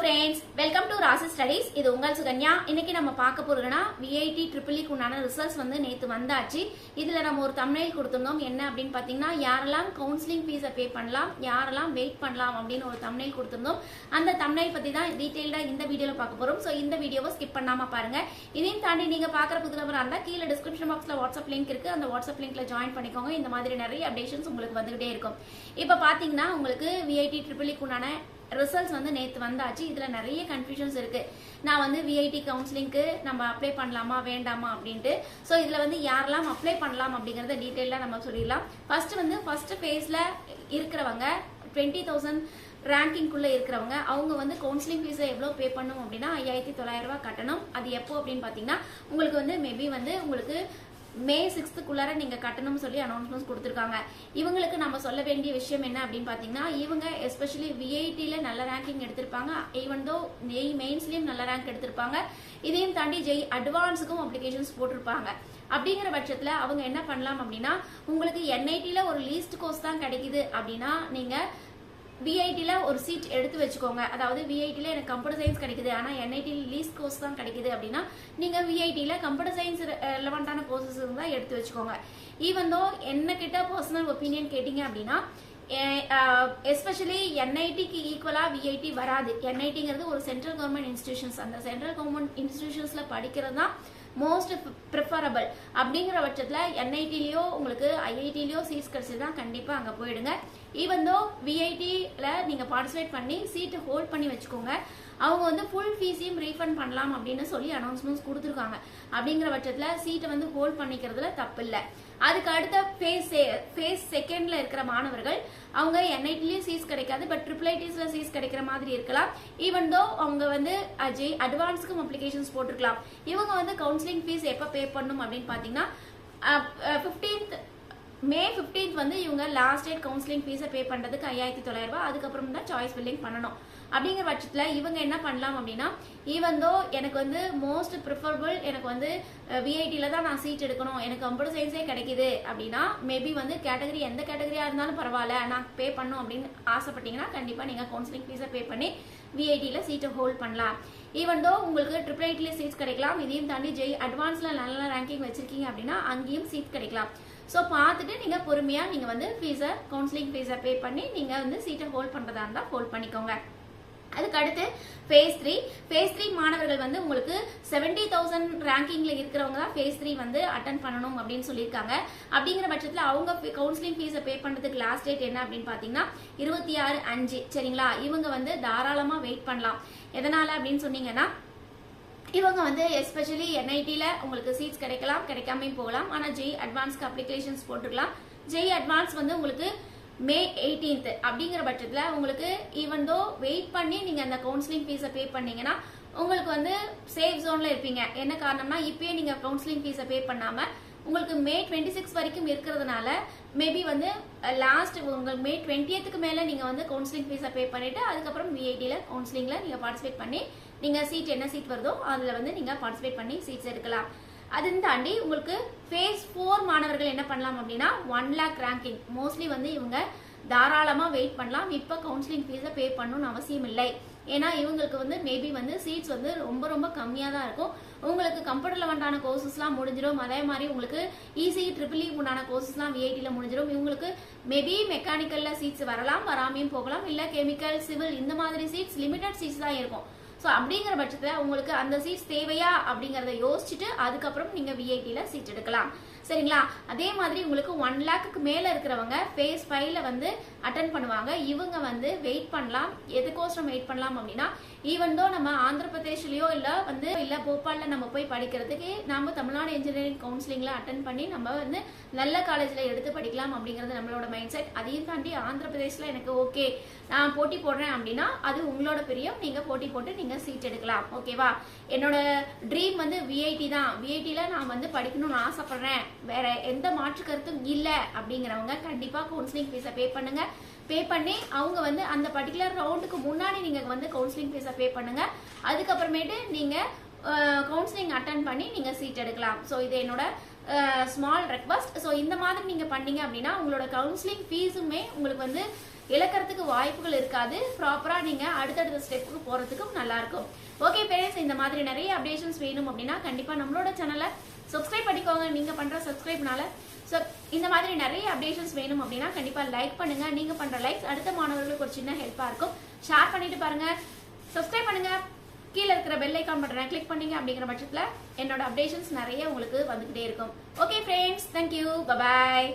friends, welcome to Rasa Studies. இது உங்கள் சுகன்யா. இன்னைக்கு நம்ம பார்க்க போறதுனா VIT EEE குண்டான ரிசல்ட்ஸ் வந்து நேத்து வந்தாச்சு. இதுல நம்ம ஒரு thumbnail கொடுத்திருந்தோம். என்ன அப்படினு பாத்தீங்கன்னா யாரெல்லாம் கவுன்சிலிங் ஃபீஸை பே பண்ணலாம், யாரெல்லாம் வெயிட் பண்ணலாம் அப்படினு ஒரு thumbnail கொடுத்திருந்தோம். அந்த thumbnail பத்தி தான் டீடைலா இந்த வீடியோல பார்க்க போறோம். சோ இந்த வீடியோவை ஸ்கிப் பண்ணாம பாருங்க. இதையும் தாண்டி நீங்க பார்க்குற புது நபரா இருந்தா கீழ டிஸ்கிரிப்ஷன் பாக்ஸ்ல வாட்ஸ்அப் லிங்க் இருக்கு. அந்த வாட்ஸ்அப் லிங்க்ல ஜாயின் பண்ணிக்கோங்க. இந்த மாதிரி நிறைய அப்டேஷன்ஸ் உங்களுக்கு வந்துகிட்டே இருக்கும். இப்போ பாத்தீங்கன்னா உங்களுக்கு VIT EEE குண்டான ரிசல்ட்ஸ் வந்து நேத்து வந்தாச்சு. இதுல நிறைய கன்ஃபியூஷன்ஸ் இருக்கு. நான் வந்து VIT கவுன்சிலிங்க்கு நம்ம அப்ளை பண்ணலாமா வேண்டாமா அப்படின்ட்டு. ஸோ இதுல வந்து யாரெல்லாம் அப்ளை பண்ணலாம் அப்படிங்கறத டீடைலா நம்ம சொல்லிடலாம். ஃபர்ஸ்ட் ஃபேஸ்ல இருக்கிறவங்க 20,000 ரேங்கிங்குள்ள இருக்கிறவங்க அவங்க வந்து கவுன்சிலிங் ஃபீஸை எவ்வளவு பே பண்ணும் அப்படின்னா 5,900 ரூபாய் கட்டணும். அது எப்போ அப்படின்னு பாத்தீங்கன்னா உங்களுக்கு வந்து மேபி வந்து உங்களுக்கு May 6th நீங்க கட்டணும்னு சொல்லி அனௌன்ஸ்மெண்ட்ஸ் கொடுத்திருக்காங்க. இவங்களுக்கு நம்ம சொல்ல வேண்டிய விஷயம் என்ன அப்படின்னு பாத்தீங்கன்னா இவங்க எஸ்பெஷலி VITல நல்ல ரேங்கிங் எடுத்திருப்பாங்க. ஈவன் தோ மெயின்ஸ்லயும் நல்ல ரேங்க் எடுத்திருப்பாங்க. இதையும் தாண்டி JEE அட்வான்ஸுக்கும் அப்ளிகேஷன்ஸ் போட்டிருப்பாங்க. அப்படிங்கிற பட்சத்துல அவங்க என்ன பண்ணலாம் அப்படின்னா உங்களுக்கு NITல ஒரு லீஸ்ட் கோர்ஸ் தான் கிடைக்குது அப்படின்னா நீங்க VITல ஒரு சீட் எடுத்து வச்சுக்கோங்க. அதாவது VITல எனக்கு கம்ப்யூட்டர் சயின்ஸ் கிடைக்குது, ஆனா NITல லீஸ்ட் கோர்ஸ் தான் கிடைக்குது அப்படின்னா நீங்க VITல கம்ப்யூட்டர் சயின்ஸ் ரெலவெண்டான கோர்சஸ் இருந்தா எடுத்து வச்சுக்கோங்க. ஈவன் தோ என்ன கிட்ட பர்சனல் ஒப்பீனியன் கேட்டீங்க அப்படின்னா எஸ்பெஷலி NITக்கு ஈக்குவலா VIT வராது. NITங்கிறது ஒரு சென்ட்ரல் கவர்மெண்ட் இன்ஸ்டிடியூஷன்ஸ். அந்த சென்ட்ரல் கவர்மெண்ட் இன்ஸ்டிடியூஷன்ஸ்ல படிக்கிறது தான் மோஸ்ட் ப்ரிஃபரபிள். அப்படிங்கிற பட்சத்துல NITலயோ உங்களுக்கு IITலயோ சீட்ஸ் கிடைச்சதுன்னா கண்டிப்பா அங்க போயிடுங்க. ஈவன் தோ VITல நீங்க பார்ட்டிசிபேட் பண்ணி சீட் ஹோல்ட் பண்ணி வச்சுக்கோங்க. அவங்க வந்து ஃபுல் ஃபீஸையும் ரீஃபண்ட் பண்ணலாம் அப்படின்னு சொல்லி அனௌன்ஸ்மெண்ட்ஸ் கொடுத்துருக்காங்க. அப்படிங்கிற பட்சத்துல சீட்டை வந்து ஹோல்ட் பண்ணிக்கிறதுல தப்பு இல்லை. அதுக்கு அடுத்த ஃபேஸ் செகண்ட்ல இருக்கிற மாணவர்கள் அவங்க NITலயும் சீட்ஸ் கிடைக்காது, பட் IIITஸ்ல சீட்ஸ் கிடைக்கிற மாதிரி இருக்கலாம். ஈவன் தோ அவங்க வந்து JEE அட்வான்ஸ்க்கும் அப்ளிகேஷன்ஸ் போட்டிருக்கலாம். இவங்க வந்து கவுன்சிலிங் ஃபீஸ் எப்ப பே பண்ணும் அப்படின்னு பாத்தீங்கன்னா May 15th வந்து இவங்க லாஸ்ட் டேட் கவுன்சிலிங் ஃபீஸை பே பண்றதுக்கு 5,900 ரூபாய். அதுக்கப்புறம் தான் சாய்ஸ் ஃபில்லிங் பண்ணணும். அப்படிங்கிற பட்சத்துல இவங்க என்ன பண்ணலாம் அப்படின்னா ஈவன் தோ எனக்கு வந்து மோஸ்ட் ப்ரிஃபரபிள் எனக்கு வந்து VITல தான் நான் சீட் எடுக்கணும், எனக்கு கம்ப்யூட்டர் சயின்ஸே கிடைக்குது அப்படின்னா மேபி வந்து கேட்டகரி எந்த கேட்டகரியா இருந்தாலும் பரவாயில்ல நான் பே பண்ணும் அப்படின்னு ஆசைப்பட்டீங்கன்னா கண்டிப்பா நீங்க கவுன்சிலிங் ஃபீஸை பே பண்ணி VITல சீட்டை ஹோல்ட் பண்ணலாம். ஈவன் தோ உங்களுக்கு IIITல சீட்ஸ் கிடைக்கலாம். இதையும் தாண்டி JEE அட்வான்ஸ்ல நல்ல ரேங்கிங் வச்சிருக்கீங்க அப்படின்னா அங்கேயும் சீட் கிடைக்கலாம். ஸோ பார்த்துட்டு நீங்க பொறுமையா நீங்க வந்து ஃபீஸை கவுன்சிலிங் ஃபீஸை பே பண்ணி நீங்க வந்து சீட்டை ஹோல்ட் பண்றதா இருந்தா ஹோல்ட் பண்ணிக்கோங்க. அதுக்கு அடுத்து ஃபேஸ் 3 மாணவர்கள் வந்து உங்களுக்கு 70,000 ரேங்கிங்ல இருக்கிறவங்க தான் ஃபேஸ் 3 வந்து அட்டன் பண்ணணும் அப்படின்னு சொல்லியிருக்காங்க. அப்படிங்கிற பட்சத்துல அவங்க கவுன்சிலிங் ஃபீஸை பே பண்றதுக்கு லாஸ்ட் டேட் என்ன அப்படின்னு பாத்தீங்கன்னா 26/5. சரிங்களா? இவங்க வந்து தாராளமா வெயிட் பண்ணலாம். எதனால அப்படின்னு சொன்னீங்கன்னா இவங்க வந்து எஸ்பெஷலி NITல உங்களுக்கு சீட்ஸ் கிடைக்கலாம், கிடைக்காம போகலாம். ஆனா JEE அட்வான்ஸ்க்கு அப்ளிகேஷன்ஸ் போட்டுக்கலாம். JEE அட்வான்ஸ் வந்து உங்களுக்கு May 18th. அப்படிங்கிற பட்சத்துல உங்களுக்கு ஈவன் தோ வெயிட் பண்ணி நீங்க அந்த கவுன்சிலிங் ஃபீஸை பே பண்ணீங்கன்னா உங்களுக்கு வந்து சேஃப் ஜோன்ல இருப்பீங்க. என்ன காரணம்னா இப்பயே நீங்க கவுன்சிலிங் ஃபீஸை பே பண்ணாம உங்களுக்கு May 26 வரைக்கும் இருக்கிறதுனால மேபி வந்து லாஸ்ட் உங்களுக்கு May 20th மேல நீங்க வந்து கவுன்சிலிங் ஃபீஸை பே பண்ணிட்டு அதுக்கப்புறம் VITல கவுன்சிலிங்ல நீங்க பார்ட்டிசிபேட் பண்ணி நீங்க சீட் என்ன சீட் வருதோ அதுல வந்து நீங்க பார்ட்டிசிபேட் பண்ணி சீட்ஸ் எடுக்கலாம். அதையும் தாண்டி உங்களுக்கு ஃபேஸ் 4 மாணவர்கள் என்ன பண்ணலாம் அப்படின்னா 1 lakh ரேங்கிங் மோஸ்ட்லி வந்து இவங்க தாராளமா வெயிட் பண்ணலாம். இப்ப கவுன்சிலிங் ஃபீஸை பே பண்ணணும்னு அவசியம் இல்லை. ஏன்னா இவங்களுக்கு வந்து மேபி வந்து சீட்ஸ் வந்து ரொம்ப ரொம்ப கம்மியா தான் இருக்கும். உங்களுக்கு கம்ப்யூட்டர்ல உண்டான கோர்சஸ்லாம் முடிஞ்சிடும். அதே மாதிரி உங்களுக்கு EEE உண்டான கோர்சஸ்லாம் VITல முடிஞ்சிடும். இவங்களுக்கு மேபி மெக்கானிக்கல்ல சீட்ஸ் வரலாம், வராமையும் போகலாம். இல்ல கெமிக்கல், சிவில் இந்த மாதிரி சீட்ஸ் லிமிடெட் சீட்ஸ் தான் இருக்கும். ஸோ அப்படிங்கிற பட்சத்தில் உங்களுக்கு அந்த சீட்ஸ் தேவையா அப்படிங்கறத யோசிச்சுட்டு அதுக்கப்புறம் நீங்க VITல சீட் எடுக்கலாம். சரிங்களா? அதே மாதிரி உங்களுக்கு 1 lakhக்கு மேல இருக்கிறவங்க ஃபேஸ் 5ல வந்து அட்டன் பண்ணுவாங்க. இவங்க வந்து வெயிட் பண்ணலாம். எதுக்கோசரம் வெயிட் பண்ணலாம் அப்படின்னா ஈவன் தோ நம்ம ஆந்திர பிரதேஷ்லயோ இல்ல போபால்ல நம்ம போய் படிக்கிறதுக்கு நாம தமிழ்நாடு இன்ஜினியரிங் கவுன்சிலிங்ல அட்டன் பண்ணி நம்ம வந்து நல்ல காலேஜ்ல எடுத்து படிக்கலாம் அப்படிங்கிறது நம்மளோட மைண்ட் செட். அதையும் தாண்டி ஆந்திர பிரதேஷ்ல எனக்கு ஓகே நான் போட்டி போடுறேன் அப்படின்னா அது உங்களோட பிரியம். நீங்க போட்டி போட்டு நீங்க சீட் எடுக்கலாம். ஓகேவா? என்னோட ட்ரீம் வந்து VIT தான். VITல நான் வந்து படிக்கணும்னு ஆசைப்படுறேன், வேற எந்த மாற்று கருத்தும் இல்ல அப்படிங்கிறவங்க கண்டிப்பா கவுன்சிலிங் ஃபீஸை பே பண்ணுங்க. பே பண்ணி அவங்க வந்து அந்த பர்டிகுலர் ரவுண்டுக்கு முன்னாடி நீங்க வந்து கவுன்சிலிங் ஃபீஸை பே பண்ணுங்க. அதுக்கப்புறமேட்டு நீங்க கவுன்சிலிங் அட்டன் பண்ணி நீங்க சீட் எடுக்கலாம். ஸோ இது என்னோட ஸ்மால் ரெக்வஸ்ட். ஸோ இந்த மாதிரி நீங்க பண்ணீங்க அப்படின்னா உங்களோட கவுன்சிலிங் ஃபீஸுமே உங்களுக்கு வந்து இழக்கிறதுக்கு வாய்ப்புகள் இருக்காது. ப்ராப்பரா நீங்க அடுத்தடுத்த ஸ்டெப்புக்கு போறதுக்கு நல்லா இருக்கும். ஓகே ஃப்ரெண்ட்ஸ், இந்த மாதிரி நிறைய அப்டேஷன்ஸ் வேணும் அப்படின்னா கண்டிப்பா நம்மளோட சேனலை சப்ஸ்கிரைப் பண்ணிக்கோங்க. நீங்க பண்ற சப்ஸ்கிரைப்னால இந்த மாதிரி நிறைய அப்டேஷன்ஸ் வேணும் அப்படின்னா கண்டிப்பா லைக் பண்ணுங்க. நீங்க பண்ற லைக்ஸ் அடுத்த மாணவர்களுக்கு ஒரு சின்ன ஹெல்ப்பா இருக்கும். ஷேர் பண்ணிட்டு பாருங்க, சப்ஸ்கிரைப் பண்ணுங்க. கீழே இருக்கிற பெல் ஐகான் பட்டனை கிளிக் பண்ணீங்க அப்படிங்கிற பட்சத்துல என்னோட அப்டேஷன்ஸ் நிறைய உங்களுக்கு வந்துகிட்டே இருக்கும். Okay friends, thank you, bye bye.